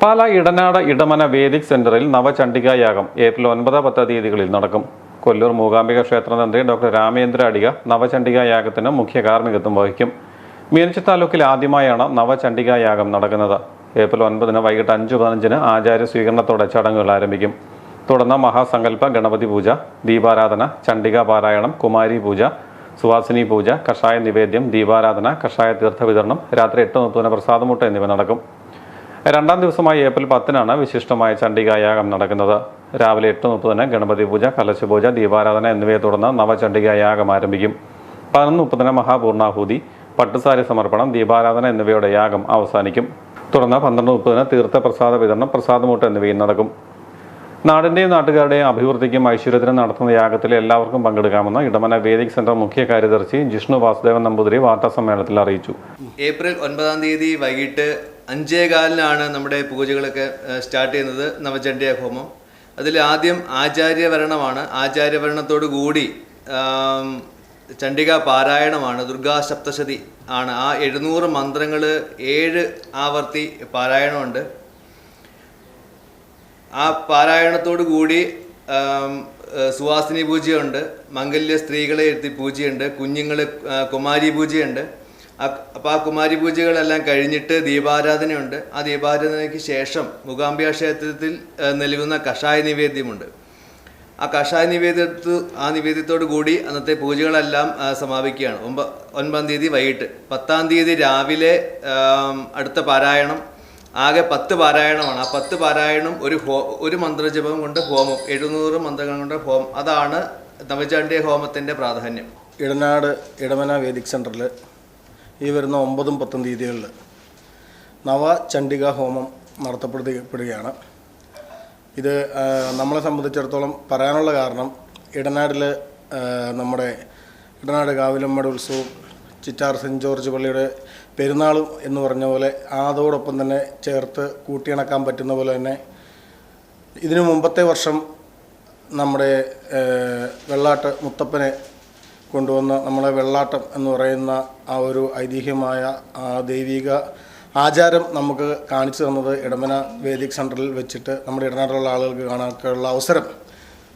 പാല ഇടനാട് Idamana Vedic സെന്ററിൽ നവചണ്ഡികാ യാഗം April 9-10 തീയതികളിൽ നടക്കും. കൊല്ലൂർ മൂകാംബിക ക്ഷേത്ര തന്ത്രി ഡോക്ടർ രാമേന്ദ്ര അടിക നവചണ്ഡികാ യാഗത്തിന് മുഖ്യ കാർമ്മികത്വം വഹിക്കും. മീനച്ചി താലൂക്കിൽ ആദ്യമായാണ് നവചണ്ഡികാ യാഗം നടക്കുന്നത്. ഏപ്രിൽ 9 വൈകിട്ട് 5:15 ആചാര്യ സ്വീകരണത്തോടെ ചടങ്ങുകൾ ആരംഭിക്കും. തുടർന്ന് മഹാസങ്കല്പ ഗണപതി പൂജ, ദീപാരാധന, ചണ്ഡികാ പാരായണം, കുമാരി പൂജ, സുവാസിനി പൂജ, കഷായ നിവേദ്യം, ദീപാരാധന, കഷായ തീർത്ഥ വിതരണം, രാത്രി 8:30 പ്രസാദമുട്ട എന്നിവ നടക്കും. രണ്ടാം ദിവസമായ ഏപ്രിൽ 10 വിശിഷ്ടമായ ചണ്ഡികാ യാഗം നടക്കുന്നത്. രാവിലെ 8:30 ഗണപതി പൂജ, കലശപൂജ, ദീപാരാധന എന്നിവയെ തുടർന്ന് നവചണ്ഡികാ യാഗം ആരംഭിക്കും. 11:30 മഹാപൂർണാഹൂതി, പട്ടുസാരി സമർപ്പണം, ദീപാരാധന എന്നിവയുടെ യാഗം അവസാനിക്കും. തുടർന്ന് 12:30 തീർത്ഥപ്രസാദ വിതരണം, പ്രസാദമൂട്ട് എന്നിവയും നടക്കും. നാടിന്റെയും നാട്ടുകാരുടെയും അഭിവൃദ്ധിക്കും ഐശ്വര്യത്തിനും നടത്തുന്ന യാഗത്തിൽ എല്ലാവർക്കും പങ്കെടുക്കാമെന്ന് ഇടമന വേദിക് സെന്റർ മുഖ്യ കാര്യദർശി ജിഷ്ണു വാസുദേവൻ നമ്പൂതിരി വാർത്താസമ്മേളനത്തിൽ അറിയിച്ചു. ഏപ്രിൽ 9 വൈകിട്ട് 5:15 നമ്മുടെ പൂജകളൊക്കെ സ്റ്റാർട്ട് ചെയ്യുന്നത് നവചണ്ഡികാ ഹോമം. അതിൽ ആദ്യം ആചാര്യവരണമാണ്. ആചാര്യവരണത്തോടു കൂടി ചണ്ഡികാ പാരായണമാണ്. ദുർഗാ സപ്തശതി ആണ്. ആ 700 മന്ത്രങ്ങൾ 7 ആവർത്തി പാരായണമുണ്ട്. ആ പാരായണത്തോടു കൂടി സുവാസിനി പൂജയുണ്ട്, മംഗല്യ സ്ത്രീകളെ എത്തി പൂജയുണ്ട്, കുഞ്ഞുങ്ങൾ കുമാരി പൂജയുണ്ട്. അപ്പോൾ ആ കുമാരി പൂജകളെല്ലാം കഴിഞ്ഞിട്ട് ദീപാരാധനയുണ്ട്. ആ ദീപാരാധനയ്ക്ക് ശേഷം മൂകാംബിക ക്ഷേത്രത്തിൽ നൽകുന്ന കഷായ നിവേദ്യമുണ്ട്. ആ കഷായ നിവേദ്യത്തോടു കൂടി അന്നത്തെ പൂജകളെല്ലാം സമാപിക്കുകയാണ്. 9 തീയതി വൈകിട്ട്. 10 തീയതി രാവിലെ അടുത്ത പാരായണം. ആകെ 10 പാരായണമാണ്. ആ 10 പാരായണം ഒരു മന്ത്രജപം കൊണ്ട് ഹോമം, 700 മന്ത്രങ്ങൾ കൊണ്ട് ഹോമം. അതാണ് നവചണ്ഡികാ ഹോമത്തിൻ്റെ പ്രാധാന്യം. ഇടനാട് ഇടമന വേദിക് സെൻറ്ററിൽ ഈ വരുന്ന 9-10 തീയതികളിൽ നവചണ്ഡികാ ഹോമം നടത്തപ്പെടുകയാണ്. ഇത് നമ്മളെ സംബന്ധിച്ചിടത്തോളം പറയാനുള്ള കാരണം, ഇടനാടിൽ നമ്മുടെ ഇടനാട് കാവിലമ്മയുടെ ഉത്സവം, ചിറ്റാർ സെൻറ്റ് ജോർജ് പള്ളിയുടെ പെരുന്നാളും എന്ന് പറഞ്ഞ പോലെ അതോടൊപ്പം തന്നെ ചേർത്ത് കൂട്ടിയിണക്കാൻ പറ്റുന്ന പോലെ തന്നെ ഇതിനു മുമ്പത്തെ വർഷം നമ്മുടെ വെള്ളാട്ട് മുത്തപ്പനെ കൊണ്ടുവന്ന് നമ്മളെ വെള്ളാട്ടം എന്ന് പറയുന്ന ആ ഒരു ഐതിഹ്യമായ ആ ദൈവിക ആചാരം നമുക്ക് കാണിച്ചു തന്നത് ഇടമന വേദിക് സെൻറ്ററിൽ വെച്ചിട്ട് നമ്മുടെ ഇടനാട്ടിലുള്ള ആളുകൾക്ക് കാണാനുള്ള അവസരം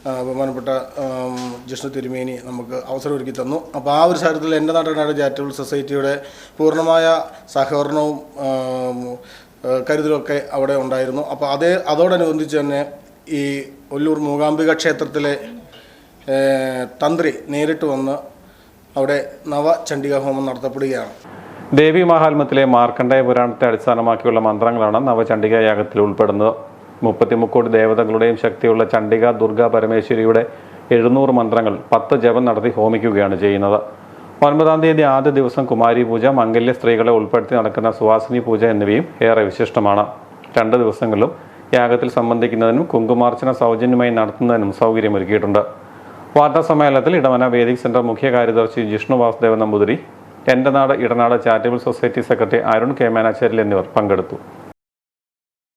ബഹുമാനപ്പെട്ട ജിഷ്ണു തിരുമേനി നമുക്ക് അവസരം ഒരുക്കി തന്നു. അപ്പോൾ ആ ഒരു സാഹചര്യത്തിൽ എൻ്റെ നാട്ടിനാട് ചാരിറ്റബിൾ സൊസൈറ്റിയുടെ പൂർണ്ണമായ സഹകരണവും കരുതലൊക്കെ അവിടെ ഉണ്ടായിരുന്നു. അപ്പോൾ അതോടനുബന്ധിച്ച് തന്നെ ഈ ഒല്ലൂർ മൂകാംബിക ക്ഷേത്രത്തിലെ തന്ത്രി നേരിട്ട് വന്ന് അവിടെ നവചണ്ഡികാ ഹോമം നടത്തപ്പെടുകയാണ്. ദേവി മഹാത്മ്യത്തിലെ മാർക്കണ്ഡേയ പുരാണത്തെ അടിസ്ഥാനമാക്കിയുള്ള മന്ത്രങ്ങളാണ് നവചണ്ഡികാ യാഗത്തിൽ ഉൾപ്പെടുന്നത്. 33 കോടി ദേവതകളുടെയും ശക്തിയുള്ള ചണ്ഡിക ദുർഗ പരമേശ്വരിയുടെ 700 മന്ത്രങ്ങൾ 10 ജപം നടത്തി ഹോമിക്കുകയാണ് ചെയ്യുന്നത്. 9 തീയതി ആദ്യ ദിവസം കുമാരി പൂജ, മംഗല്യ സ്ത്രീകളെ ഉൾപ്പെടുത്തി നടക്കുന്ന സുവാസിനി പൂജ എന്നിവയും ഏറെ വിശിഷ്ടമാണ്. 2 ദിവസങ്ങളിലും യാഗത്തിൽ സംബന്ധിക്കുന്നതിനും കുങ്കുമാർച്ചന സൗജന്യമായി നടത്തുന്നതിനും സൗകര്യമൊരുക്കിയിട്ടുണ്ട്. വാർത്താ സമ്മേളനത്തിൽ ഇടമന വേദിക് സെന്റർ മുഖ്യ കാര്യദർശി ജിഷ്ണു വാസുദേവൻ നമ്പൂതിരി, എൻ്റെ നാട് Idanadu charitable society secretary Arun K Menacheril എന്നിവർ പങ്കെടുത്തു.